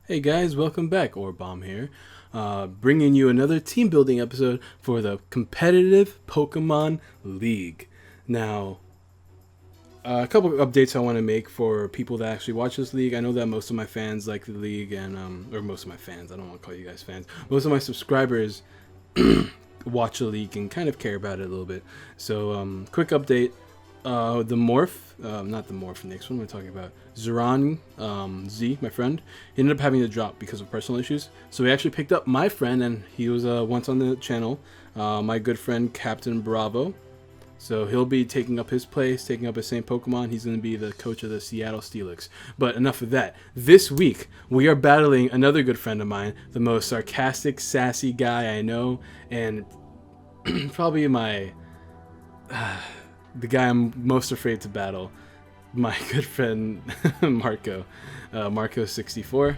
Hey guys, welcome back. Orbomb here, bringing you another team building episode for the competitive Pokemon League. Now, a couple of updates I want to make for people that actually watch this league. I know that most of my fans like the league, and or most of my fans. I don't want to call you guys fans. Most of my subscribers watch the league and kind of care about it a little bit. So, quick update. The morph, not the morph next one, we're talking about Zeron Z, my friend. He ended up having to drop because of personal issues. So we actually picked up my friend, and he was once on the channel, my good friend Captain Bravo. So he'll be taking up his place, taking up his same Pokemon. He's going to be the coach of the Seattle Steelix. But enough of that. This week, we are battling another good friend of mine, the most sarcastic, sassy guy I know, and probably the guy I'm most afraid to battle, my good friend Marco, Marco64.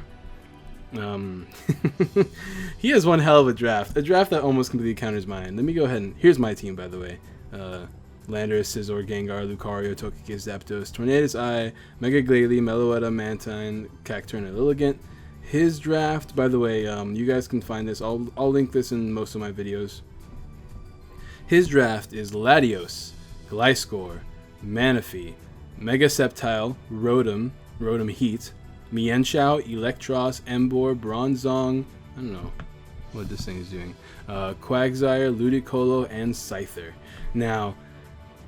He has one hell of a draft that almost completely counters mine. Let me go ahead and here's my team, by the way. Landorus, Scizor, Gengar, Lucario, Togekiss, Zapdos, Tornadus Eye, Mega Glalie, Meloetta, Mantine, Cacturne, and Lilligant. His draft, by the way, you guys can find this. I'll link this in most of my videos. His draft is Latios, Gliscor, Manaphy, Mega Sceptile, Rotom Heat, Mienshao, Electros, Emboar, Bronzong, I don't know what this thing is doing, Quagsire, Ludicolo, and Scyther. Now,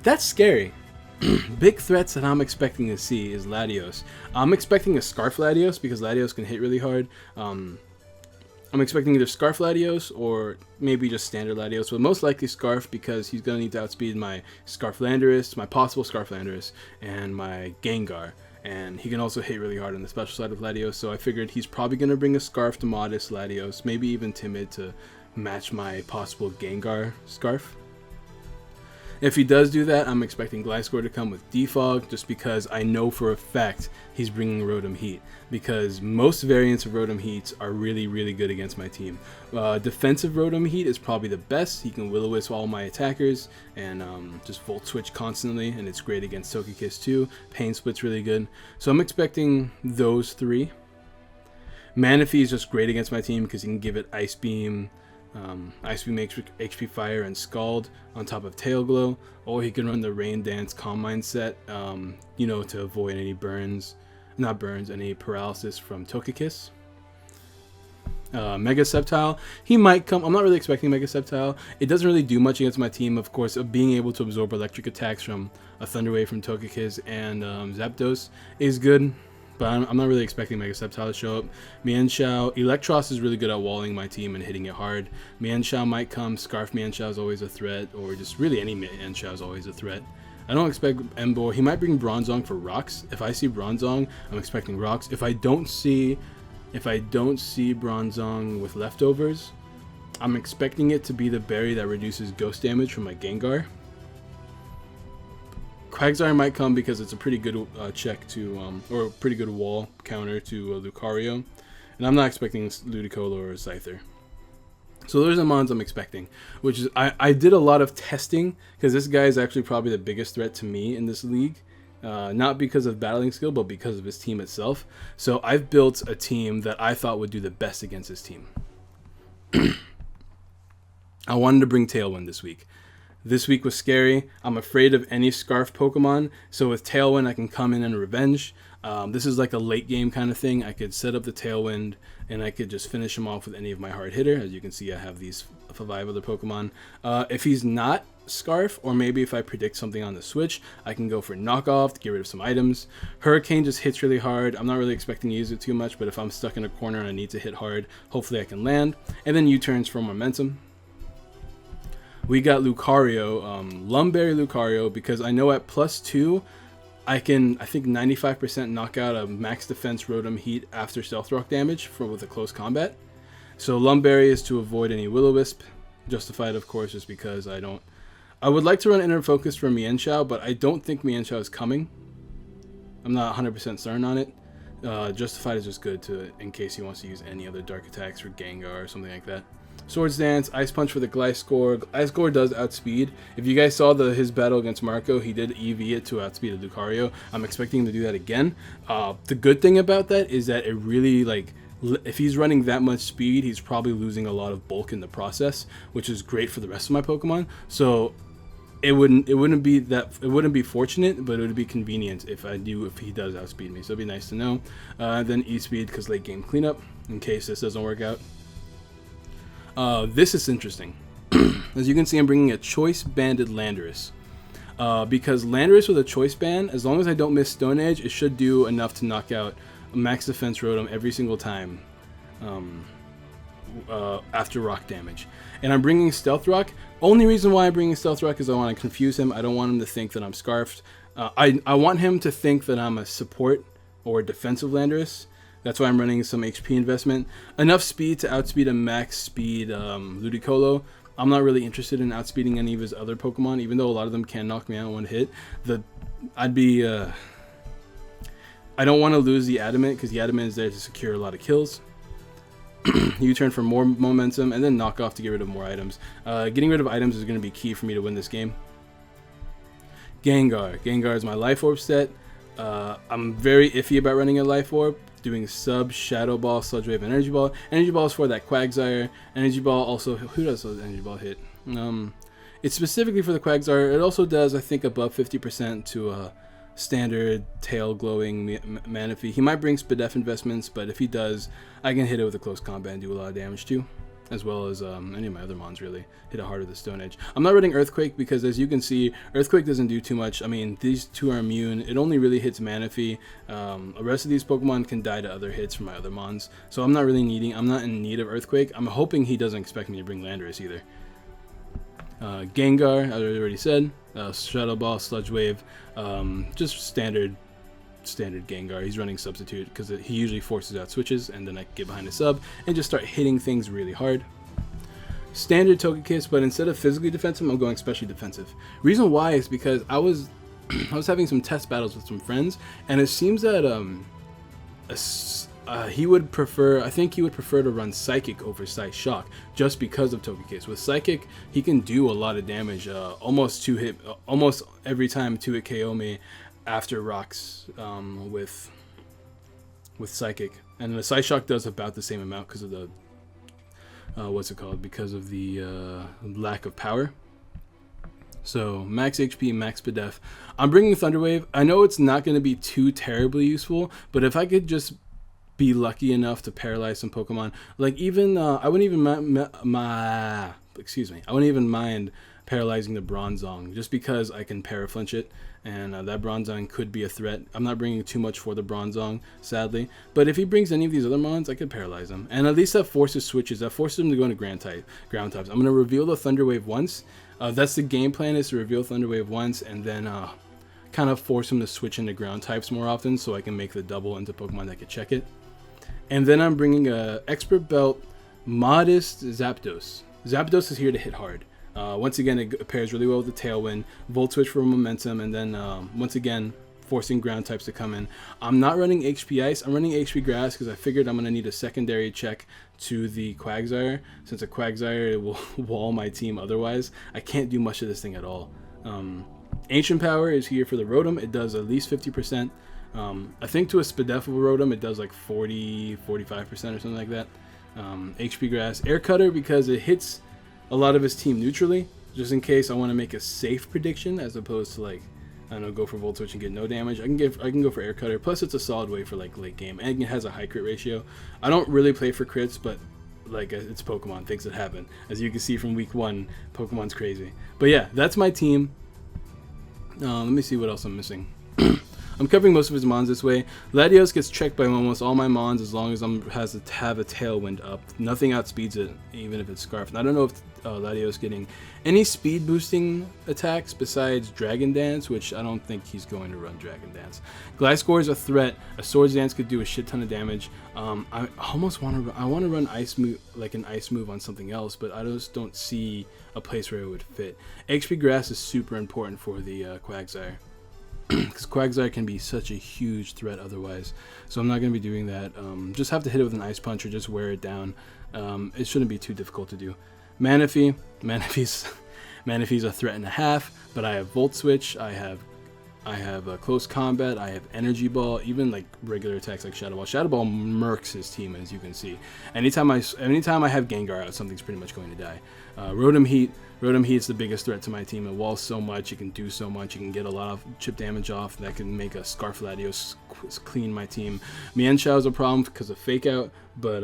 that's scary. Big threats that I'm expecting to see is Latios. I'm expecting a Scarf Latios because Latios can hit really hard. I'm expecting either Scarf Latios or maybe just standard Latios, but most likely Scarf because he's going to need to outspeed my Scarf Landorus, my possible Scarf Landorus, and my Gengar. And he can also hit really hard on the special side of Latios, so I figured he's probably going to bring a Scarf to Modest Latios, maybe even Timid to match my possible Gengar Scarf. If he does do that, I'm expecting Gliscor to come with Defog, just because I know for a fact he's bringing Rotom Heat, because most variants of Rotom Heats are really, really good against my team. Defensive Rotom Heat is probably the best. He can Will-O-Wisp all my attackers and just Volt Switch constantly, and it's great against Togekiss too. Pain Split's really good. So I'm expecting those three. Manaphy is just great against my team because he can give it Ice Beam, HP Fire, and Scald on top of Tail Glow, or he can run the Rain Dance Calm Mind set, to avoid any any paralysis from Togekiss. Mega Sceptile, he might come. I'm not really expecting Mega Sceptile. It doesn't really do much against my team, of course, of being able to absorb electric attacks from a Thunder Wave from Togekiss and Zapdos is good. But I'm not really expecting Mega Sceptile to show up. Mienshao, Electros is really good at walling my team and hitting it hard. Mienshao might come. Scarf Mienshao is always a threat, or just really any Mienshao is always a threat. I don't expect Emboar. He might bring Bronzong for rocks. If I see Bronzong, I'm expecting rocks. If I don't see Bronzong with leftovers, I'm expecting it to be the berry that reduces ghost damage from my Gengar. Quagsire might come because it's a pretty good check to, or a pretty good wall counter to Lucario. And I'm not expecting Ludicolo or Scyther. So those are the mons I'm expecting. Which is, I did a lot of testing because this guy is actually probably the biggest threat to me in this league. Not because of battling skill, but because of his team itself. So I've built a team that I thought would do the best against his team. I wanted to bring Tailwind this week. This week was scary. I'm afraid of any Scarf Pokemon, so with Tailwind I can come in and revenge. This is like a late game kind of thing. I could set up the Tailwind and I could just finish him off with any of my hard hitter. As you can see, I have these 5 other Pokemon. If he's not Scarf, or maybe if I predict something on the Switch, I can go for Knockoff to get rid of some items. Hurricane just hits really hard. I'm not really expecting to use it too much, but if I'm stuck in a corner and I need to hit hard, hopefully I can land. And then U-turns for momentum. We got Lucario, Lumberry Lucario, because I know at +2, I think 95% knock out a max defense Rotom Heat after Stealth Rock damage with a close combat. So Lumberry is to avoid any Will-O-Wisp, justified of course, just because I would like to run Inner Focus for Mienshao, but I don't think Mienshao is coming. I'm not 100% certain on it. Justified is just good in case he wants to use any other dark attacks for Gengar or something like that. Swords Dance, Ice Punch for the Gliscor. Gliscor does outspeed. If you guys saw his battle against Marco, he did EV it to outspeed a Lucario. I'm expecting him to do that again. The good thing about that is that it really if he's running that much speed, he's probably losing a lot of bulk in the process, which is great for the rest of my Pokemon. So it wouldn't be fortunate, but it would be convenient if I knew if he does outspeed me. So it'd be nice to know. Then E-Speed, because late game cleanup, in case this doesn't work out. This is interesting. As you can see, I'm bringing a choice banded Landorus. Because Landorus with a choice band, as long as I don't miss Stone Edge, it should do enough to knock out a max defense Rotom every single time after rock damage. And I'm bringing Stealth Rock. Only reason why I'm bringing Stealth Rock is I want to confuse him. I don't want him to think that I'm Scarfed. I want him to think that I'm a support or defensive Landorus. That's why I'm running some HP investment. Enough speed to outspeed a max speed Ludicolo. I'm not really interested in outspeeding any of his other Pokemon, even though a lot of them can knock me out in one hit. I don't want to lose the Adamant, because the Adamant is there to secure a lot of kills. U-turn for more momentum, and then knock off to get rid of more items. Getting rid of items is going to be key for me to win this game. Gengar. Gengar is my Life Orb set. I'm very iffy about running a Life Orb. Doing sub, Shadow Ball, Sludge Wave, Energy Ball. Energy Ball is for that Quagsire. Energy Ball also, who does those Energy Ball hit? It's specifically for the Quagsire. It also does, I think, above 50% to standard tail glowing Manaphy. He might bring Spadef investments, but if he does, I can hit it with a close combat and do a lot of damage too. As well as any of my other mons really hit it hard with the Stone Edge. I'm not running Earthquake because, as you can see, Earthquake doesn't do too much. I mean, these two are immune. It only really hits Manaphy. The rest of these Pokemon can die to other hits from my other mons. So I'm not in need of Earthquake. I'm hoping he doesn't expect me to bring Landorus either. Gengar, I already said. Shadow Ball, Sludge Wave, just standard Gengar. He's running Substitute because he usually forces out switches, and then I can get behind a sub and just start hitting things really hard. Standard Togekiss, but instead of physically defensive, I'm going specially defensive. Reason why is because I was having some test battles with some friends, and it seems that he would prefer to run Psychic over Psy-Shock just because of Togekiss. With Psychic, he can do a lot of damage, almost every time 2-hit KO me after rocks with Psychic. And the Psy-Shock does about the same amount because of the because of the lack of power. So max HP, max Spadef. I'm bringing Thunder Wave. I know it's not going to be too terribly useful, but if I could just be lucky enough to paralyze some Pokemon, like even I wouldn't even mind paralyzing the Bronzong, just because I can Paraflinch it, and that Bronzong could be a threat. I'm not bringing too much for the Bronzong, sadly, but if he brings any of these other mons, I could paralyze him, and at least that forces switches. That forces him to go into ground types. I'm going to reveal the Thunder Wave once. That's the game plan, is to reveal Thunder Wave once, and then kind of force him to switch into ground types more often, so I can make the double into Pokemon that can check it. And then I'm bringing a Expert Belt, Modest Zapdos. Zapdos is here to hit hard. Once again, it pairs really well with the Tailwind, Volt Switch for momentum, and then once again, forcing ground types to come in. I'm not running HP Ice, I'm running HP Grass because I figured I'm going to need a secondary check to the Quagsire. Since a Quagsire will wall my team otherwise, I can't do much of this thing at all. Ancient Power is here for the Rotom. It does at least 50%. I think to a Spadefable Rotom, it does like 40-45% or something like that. HP Grass. Air Cutter because it hits a lot of his team neutrally, just in case I want to make a safe prediction as opposed to, like, I don't know, go for Volt Switch and get no damage. I can go for Air Cutter. Plus, it's a solid way for like late game, and it has a high crit ratio. I don't really play for crits, but like it's Pokemon, things that happen. As you can see from week 1, Pokemon's crazy. But yeah, that's my team. Let me see what else I'm missing. I'm covering most of his mons this way. Latios gets checked by almost all my mons as long as have a Tailwind up. Nothing outspeeds it, even if it's Scarf. And I don't know if Latios getting any speed boosting attacks besides Dragon Dance, which I don't think he's going to run Dragon Dance. Gliscor is a threat. A Swords Dance could do a shit ton of damage. I almost want to run Ice move, like an Ice move on something else, but I just don't see a place where it would fit. HP Grass is super important for the Quagsire. Because Quagsire can be such a huge threat otherwise, so I'm not going to be doing that. Just have to hit it with an Ice Punch or just wear it down. It shouldn't be too difficult to do. Manaphy's a threat and a half, but I have Volt Switch, I have I have close combat. I have energy ball, even like regular attacks like shadow ball. Shadow ball murks his team, as you can see. Anytime I have Gengar out, something's pretty much going to die. Rotom Heat. Rotom Heat's the biggest threat to my team. It walls so much, it can do so much, it can get a lot of chip damage off. That can make a Scarf Latios clean my team. Mienshao is a problem because of Fake Out, but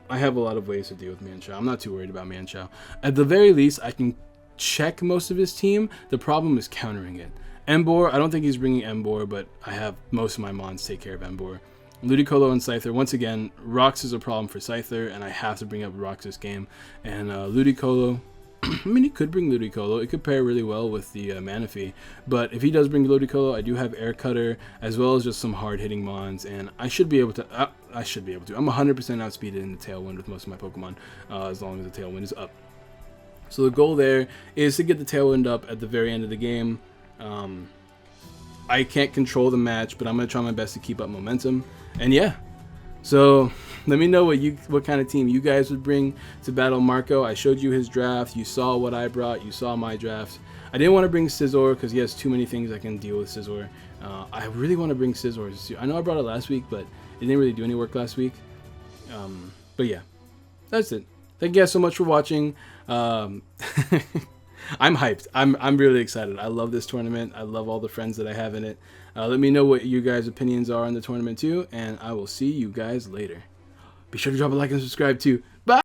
I have a lot of ways to deal with Mienshao. I'm not too worried about Mienshao. At the very least, I can check most of his team. The problem is countering it. Emboar, I don't think he's bringing Emboar, but I have most of my mons take care of Emboar. Ludicolo and Scyther, once again, Rocks is a problem for Scyther, and I have to bring up Rocks this game. And Ludicolo, I mean, he could bring Ludicolo. It could pair really well with the Manaphy. But if he does bring Ludicolo, I do have Air Cutter, as well as just some hard-hitting mons, and I should be able to. I'm 100% outspeeded in the Tailwind with most of my Pokemon, as long as the Tailwind is up. So the goal there is to get the Tailwind up at the very end of the game. I can't control the match, but I'm going to try my best to keep up momentum. And yeah, so let me know what kind of team you guys would bring to battle Marco. I showed you his draft. You saw what I brought. You saw my draft. I didn't want to bring Scizor because he has too many things I can deal with Scizor. I really want to bring Scizor. I know I brought it last week, but it didn't really do any work last week. But yeah, that's it. Thank you guys so much for watching. I'm hyped. I'm really excited. I love this tournament. I love all the friends that I have in it. Let me know what you guys' opinions are on the tournament too, and I will see you guys later. Be sure to drop a like and subscribe too. Bye!